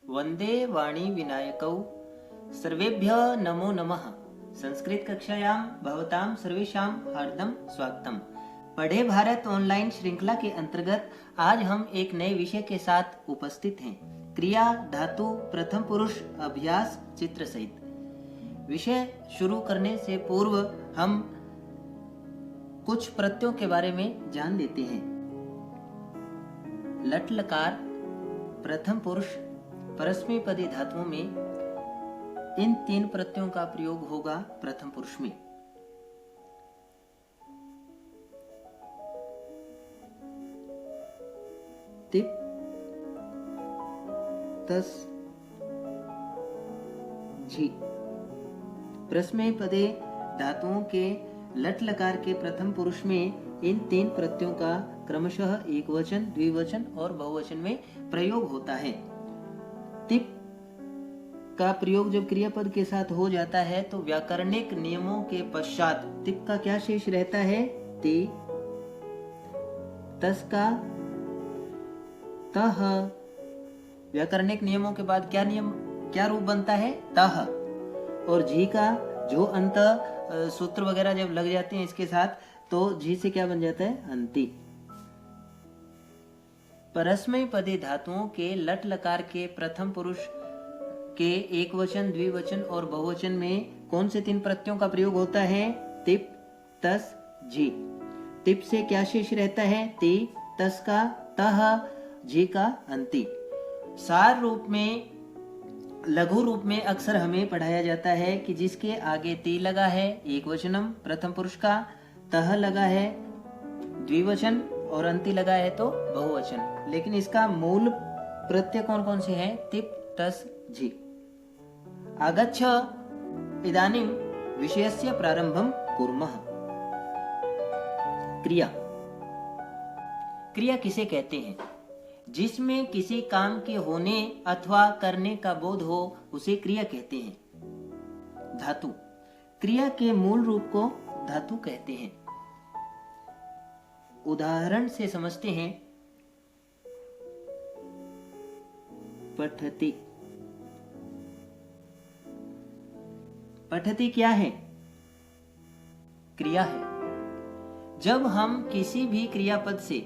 वंदे वाणी विनायकौ सर्वेभ्यः नमो नमः। संस्कृत कक्षायां भवतां सर्वेषां हार्दं स्वागतम। पढ़े भारत ऑनलाइन श्रृंखला के अंतर्गत आज हम एक नए विषय के साथ उपस्थित हैं। क्रिया, धातु, प्रथम पुरुष, अभ्यास, चित्र सहित। विषय शुरू करने से पूर्व हम कुछ प्रत्ययों के बारे में जान लेते हैं। लट लकार, प्रथम पुरुष, परस्मैपदी धातुओं में इन तीन प्रत्ययों का प्रयोग होगा प्रथम पुरुष में। तिप, तस, झी। परस्मैपदी धातुओं के लट लकार के प्रथम पुरुष में इन तीन प्रत्ययों का क्रमशः एकवचन, द्विवचन और बहुवचन में प्रयोग होता है। तिप का प्रयोग जब क्रियापद के साथ हो जाता है तो व्याकरणिक नियमों के पश्चात तिप का क्या शेष रहता है? ते। तस का तह। व्याकरणिक नियमों के बाद क्या रूप बनता है? तह। और झी का जो अंत सूत्र वगैरह जब लग जाते हैं इसके साथ तो झी से क्या बन जाता है? अंति। परस्मैपदी धातुओं के लट लकार के प्रथम पुरुष के एकवचन, द्विवचन और बहुवचन में कौन से तीन प्रत्ययों का प्रयोग होता है? तिप, तस, झी। तिप से क्या शेष रहता है? ति। तस का तह, झी का अंति। सार रूप में, लघु रूप में अक्सर हमें पढ़ाया जाता है कि जिसके आगे ति लगा है एकवचनम प्रथम पुरुष का, तह लगा है द्विवचन और अंति लगा है तो बहुवचन। लेकिन इसका मूल प्रत्यय कौन कौन से हैं? तिप, तस, झी। आगच्छ इदानीं विषयस्य प्रारंभं कुर्मः। क्रिया। क्रिया किसे कहते हैं? जिसमें किसी काम के होने अथवा करने का बोध हो उसे क्रिया कहते हैं। धातु। क्रिया के मूल रूप को धातु कहते हैं। उदाहरण से समझते हैं। पठति। पठति क्या है? क्रिया है। जब हम किसी भी क्रियापद से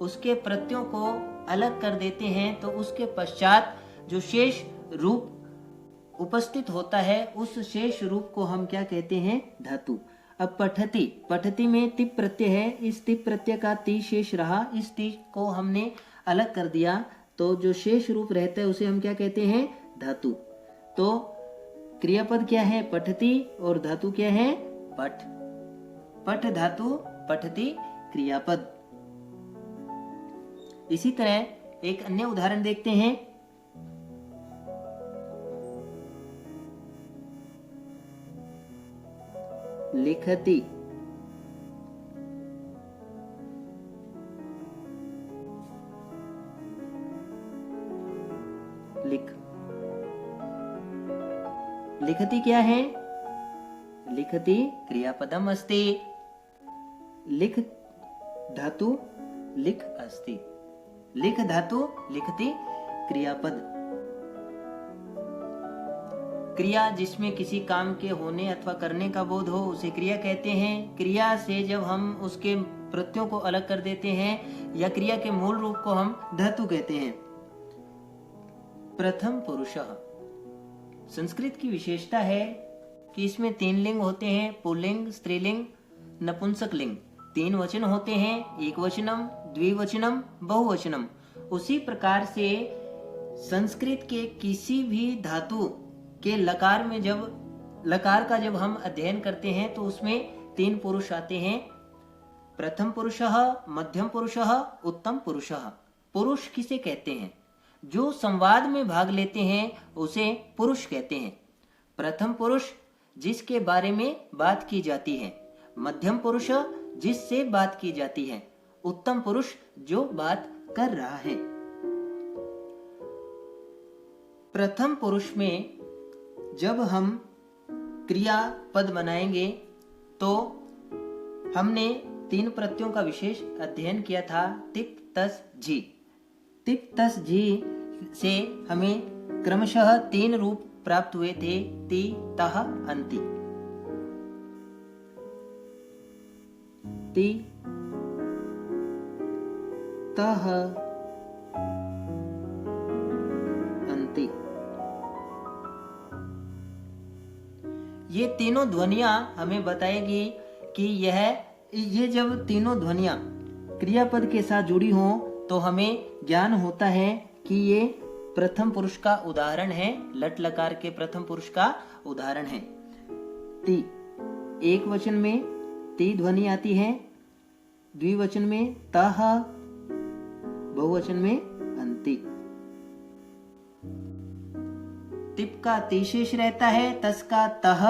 उसके प्रत्ययों को अलग कर देते हैं तो उसके पश्चात जो शेष रूप उपस्थित होता है उस शेष रूप को हम क्या कहते हैं? धातु। अब पठति। पठति में तिप प्रत्यय है। इस तिप प्रत्यय का ति शेष रहा। इस ति को हमने अलग कर दिया तो जो शेष रूप रहता है उसे हम क्या कहते हैं? धातु। तो क्रियापद क्या है? पठति। और धातु क्या है? पठ। पठ धातु, पठति क्रियापद। इसी तरह एक अन्य उदाहरण देखते हैं। लिखति। लिख। लिखति क्या है? लिखति क्रियापदम अस्ति। लिख धातु, लिख अस्ति। लिख धातु, लिखति क्रियापद। क्रिया जिसमें किसी काम के होने अथवा करने का बोध हो उसे क्रिया कहते हैं। क्रिया से जब हम उसके प्रत्ययों को अलग कर देते हैं या क्रिया के मूल रूप को हम धातु कहते हैं। प्रथम पुरुषः। संस्कृत की विशेषता है कि इसमें तीन लिंग होते हैं, पुल्लिंग, स्त्रीलिंग, नपुंसक लिंग। तीन वचन होते हैं, एकवचनम, द्विवचनम, बहुवचनम। उसी प्रकार से संस्कृत के किसी भी धातु के लकार में लकार का जब हम अध्ययन करते हैं तो उसमें तीन पुरुष आते हैं। प्रथम पुरुषः, मध्यम पुरुषः, उत्तम पुरुषः। पुरुष किसे कहते हैं? जो संवाद में भाग लेते हैं उसे पुरुष कहते हैं। प्रथम पुरुष जिसके बारे में बात की जाती है, मध्यम पुरुष जिससे बात की जाती है, उत्तम पुरुष जो बात कर रहा है। प्रथम पुरुष में जब हम क्रिया पद बनाएंगे तो हमने तीन प्रत्ययों का विशेष अध्ययन किया था, तिप, तस, झी। तिप, तस, झी से हमें क्रमशः 3 रूप प्राप्त हुए थे, ति, तः, अन्ति। ति, तः, अन्ति। ये तीनों ध्वनियां हमें बताएगी कि ये जब तीनों ध्वनियां क्रियापद के साथ जुड़ी हों तो हमें ज्ञान होता है कि ये प्रथम पुरुष का उदाहरण है, लट लकार के प्रथम पुरुष का उदाहरण है। ति, एक वचन में ति ध्वनि आती है, द्विवचन में तः, बहुवचन में अन्ति। तिप का ति शेष रहता है, तस का तः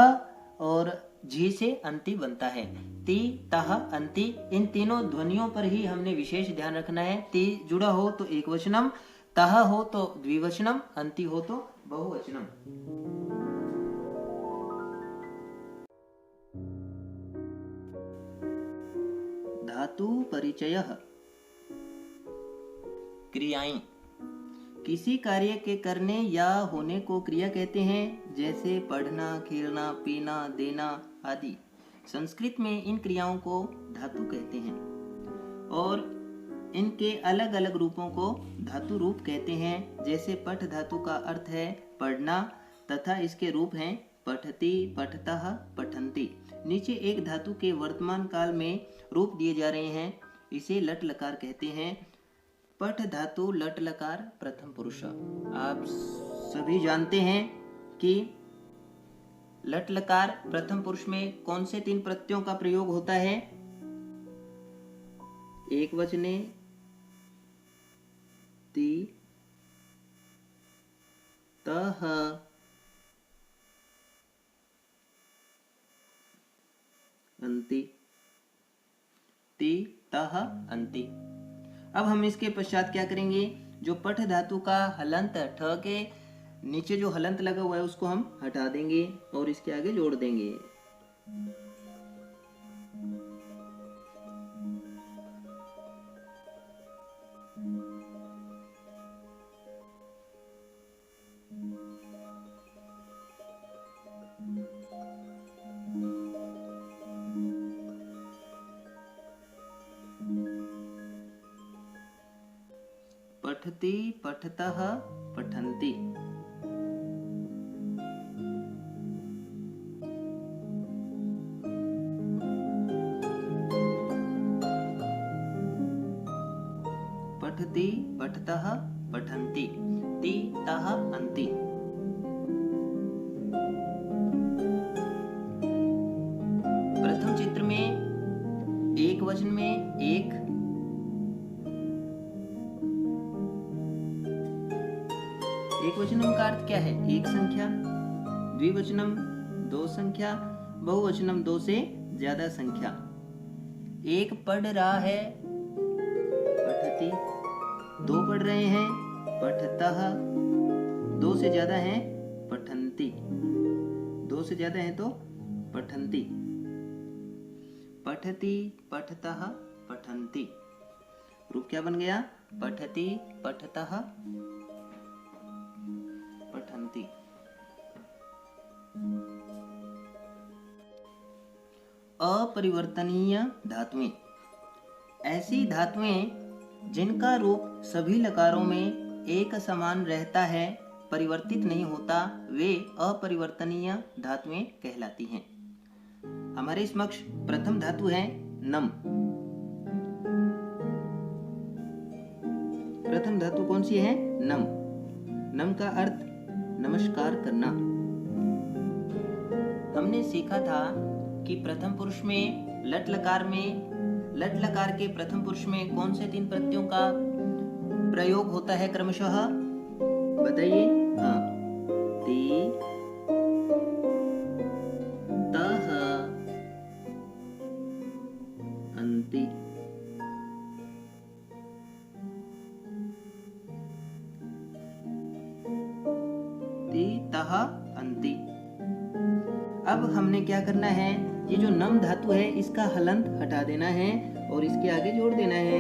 और झी से अंति बनता है। ति, तः, अंति, इन तीनों ध्वनियों पर ही हमने विशेष ध्यान रखना है। ति जुड़ा हो तो एक वचनम, तः हो तो द्विवचनम, अंति हो तो बहुवचनम। धातु परिचयः। क्रियाएं। किसी कार्य के करने या होने को क्रिया कहते हैं, जैसे पढ़ना, खेलना, पीना, देना आदि। संस्कृत में इन क्रियाओं को धातु कहते हैं और इनके अलग अलग रूपों को धातु रूप कहते हैं। जैसे पठ धातु का अर्थ है पढ़ना तथा इसके रूप हैं पठति, पठतः, पठन्ति। नीचे एक धातु के वर्तमान काल में रूप दिए जा रहे हैं, इसे लट लकार कहते हैं। पठ धातु लट लकार प्रथम पुरुष। आप सभी जानते हैं कि लट लकार प्रथम पुरुष में कौन से 3 प्रत्ययों का प्रयोग होता है? एक वचने ति, तः, अन्ति। ति, तः, अन्ति। अब हम इसके पश्चात क्या करेंगे? जो पठ धातु का हलंत ठ के नीचे जो हलंत लगा हुआ है उसको हम हटा देंगे और इसके आगे जोड़ देंगे। पठति, पठतः, पठन्ति। पठति, पठतः, पठन्ति। ति, तः, अन्ति। प्रथम चित्र में एक वचन में एक, एक वचनम का अर्थ क्या है? एक संख्या। द्विवचनम 2 संख्या। बहुवचनम 2 से ज्यादा संख्या। एक पढ़ रहा है पठति, 2 पढ़ रहे हैं पठतः, 2 से ज्यादा है पठन्ति, 2 से ज्यादा है तो पठन्ति। पठति, पठतः, पठन्ति। रूप क्या बन गया? पठति, पठतः, पठन्ति। अपरिवर्तनीय धातुएं। ऐसी धातुएं जिनका रूप सभी लकारों में एक समान रहता है, परिवर्तित नहीं होता, वे अपरिवर्तनीय धातुएं कहलाती हैं। हमारे समक्ष प्रथम धातु है नम। प्रथम धातु कौन सी है? नम। नम का अर्थ नमस्कार करना। हमने सीखा था कि प्रथम पुरुष में लट लकार के प्रथम पुरुष में कौन से 3 प्रत्ययों का प्रयोग होता है क्रमशः? बताइए। हाँ, ति, तः, अन्ति। ति, तः, अन्ति। अब हमने क्या करना है? ये जो नम धातु है इसका हलंत हटा देना है और इसके आगे जोड़ देना है।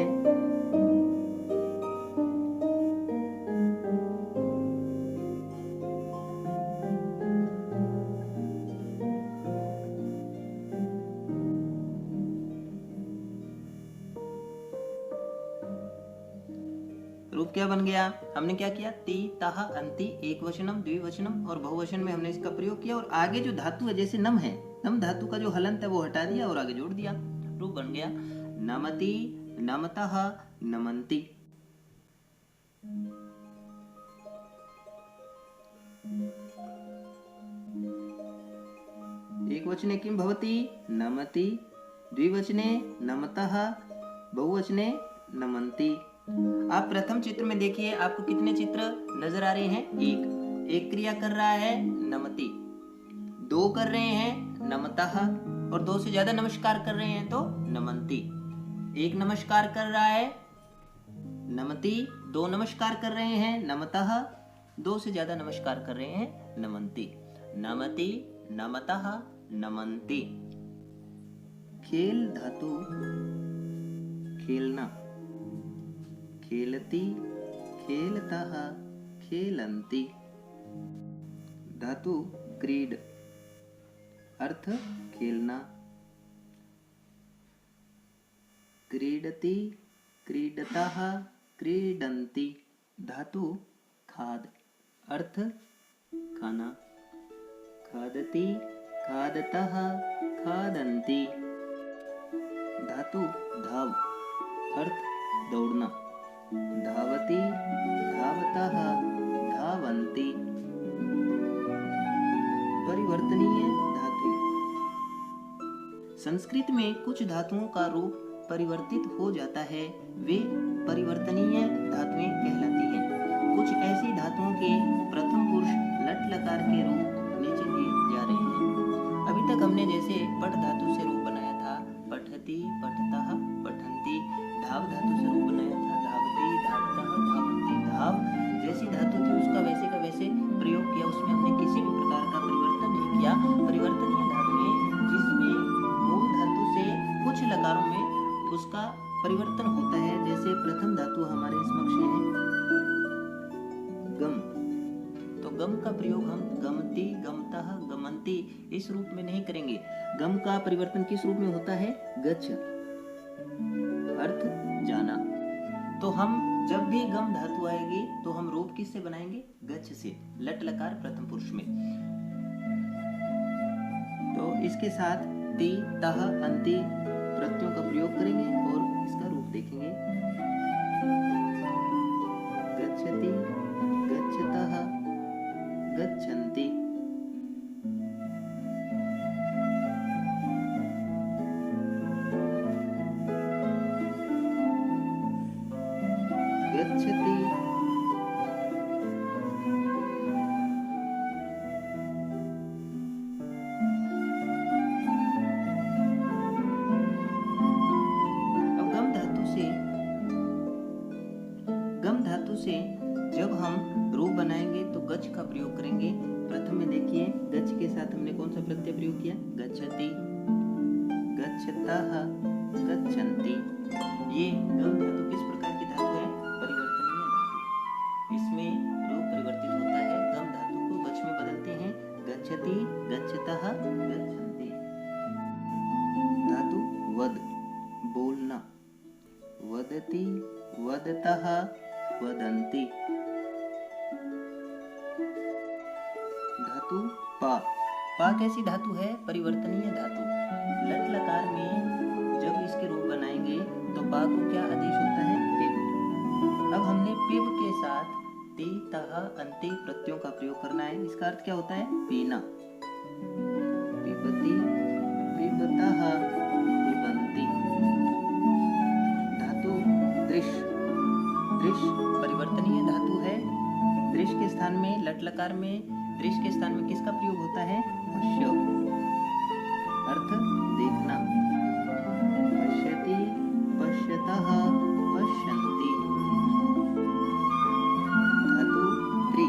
रूप क्या बन गया? हमने क्या किया? ती तह अंति एक वचनम द्विवचनम और बहुवचन में हमने इसका प्रयोग किया और आगे जो धातु है जैसे नम है, नम धातु का जो हलंत है वो हटा दिया और आगे जोड़ दिया, रूप बन गया नमति नमतः नमन्ति। एक वचने किम भवति? नमति, द्विवचने नमतः, बहुवचने नमन्ति। आप प्रथम चित्र में देखिए, आपको कितने चित्र नजर आ रहे हैं? एक क्रिया कर रहा है नमति, दो कर रहे हैं नमतः और दो से ज्यादा नमस्कार कर रहे हैं तो नमन्ति। एक नमस्कार कर रहा है नमति, दो नमस्कार कर रहे हैं नमतः, दो से ज्यादा नमस्कार कर रहे हैं नमन्ति। नमति नमतः नमन्ति। खेल धातु खेलना, खेलती खेलतः खेलन्ति। धातु क्रीड, अर्थ खेलना, क्रीडति क्रीडतः क्रीडन्ति। धातु खाद, अर्थ खाना, खादति खादतः खादन्ति। धातु धाव, अर्थ दौड़ना, धावति धावतः धावन्ति। परिवर्तनीय धातु, संस्कृत में कुछ धातुओं का रूप परिवर्तित हो जाता है, वे परिवर्तनीय धातुएं कहलाती हैं। कुछ ऐसी धातुओं के प्रथम पुरुष लट लकार के रूप नीचे दिए जा रहे हैं। अभी तक हमने जैसे पठ धातु से रूप बनाया था, पठति पठतः पठन्ति। धाव धातु से रूप बनाया था, धावति धावतः धावन्ति। धाव जैसी धातु थी उसका वैसे का वैसे प्रयोग किया, उसमें हमने किसी भी प्रकार का परिवर्तन नहीं किया। परिवर्तनीय धातुएं जिसमें मूल धातु से कुछ लकारों में उसका परिवर्तन होता है, जैसे प्रथम धातु हमारे समक्ष है गम, तो गम का प्रयोग हम गमति गमतः गमन्ति इस रूप में नहीं करेंगे। गम का परिवर्तन किस रूप में होता है? गच्छ, अर्थ जाना। तो हम जब भी गम धातु आएगी तो हम रूप किससे बनाएंगे? गच्छ से, लट लकार प्रथम पुरुष में। तो इसके साथ ति तह अंति प्रत्ययों का प्रयोग करेंगे और इसका रूप देखेंगे। गच्छति गच्छतः गच्छन्ति। गच्छति से जब हम रूप बनाएंगे तो गच्छ का प्रयोग करेंगे। प्रथम में देखिए, गच्छ के साथ हमने कौन सा प्रत्यय प्रयोग किया? गच्छति, गच्छतः, गच्छन्ति। ये गम धातु किस प्रकार की धातु है? परिवर्तनीय धातु। इसमें रूप परिवर्तित होता है, गम धातु को गच्छ में बदलते हैं। गच्छति, गच्छतः, गच्छन्ति। धातु वद, बोलना, वदति, वदतः, वदन्ति। धातु पा, पा कैसी धातु है? परिवर्तनीय धातु। लट लकार में जब इसके रूप बनाएंगे तो पा को क्या आदेश होता है? पिब। अब हमने पिब के साथ ति तह अंति प्रत्ययों का प्रयोग करना है। इसका अर्थ क्या होता है? पीना। पिबति, पिबतः, पिबन्ति। धातु दृश, दृश परिवर्तनीय धातु है। दृश के स्थान में, लट लकार में दृश के स्थान में किसका प्रयोग होता है? पश्य, अर्थ देखना। पश्यति, पश्यतः, पश्यन्ति। धातु त्रि,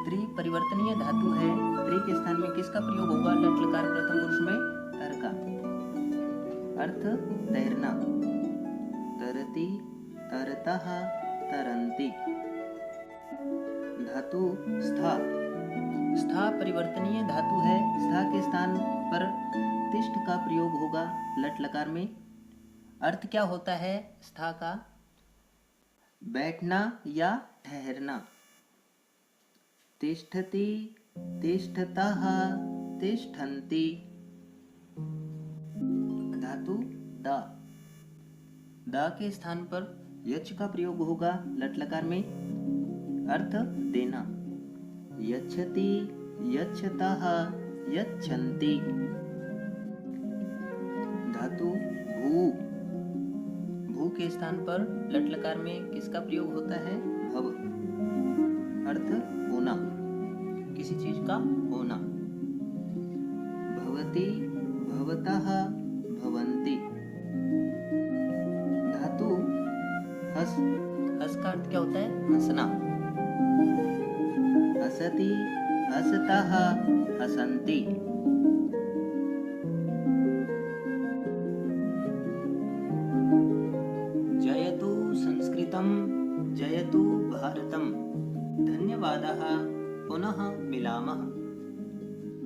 त्रि परिवर्तनीय धातु है। त्रि के स्थान में किसका प्रयोग होगा? लट लकार प्रथम पुरुष में तर का, अर्थ तैरना। तरति, तरतः, तरन्ति। धातु स्था, स्था परिवर्तनीय धातु है। स्था के स्थान पर तिष्ठ का प्रयोग होगा लट लकार में। अर्थ क्या होता है स्था का? बैठना या ठहरना। तिष्ठति, तिष्ठतः, तिष्ठन्ति। धातु द। द के स्थान पर यच का प्रयोग होगा लट लकार में। अर्थ देना। यच्छति, यच्छतः, यच्छन्ति। धातु भू। भू के स्थान पर लट लकार में किसका प्रयोग होता है? भव। अर्थ होना, किसी चीज का होना। भवति, भवतः, भवन्ति। धातु हस। हस का अर्थ क्या होता है? हंसना। हसति, हसतः, हसन्ति। जयतु संस्कृतं, जयतु भारतम्। धन्यवादः। पुनः मिलामः।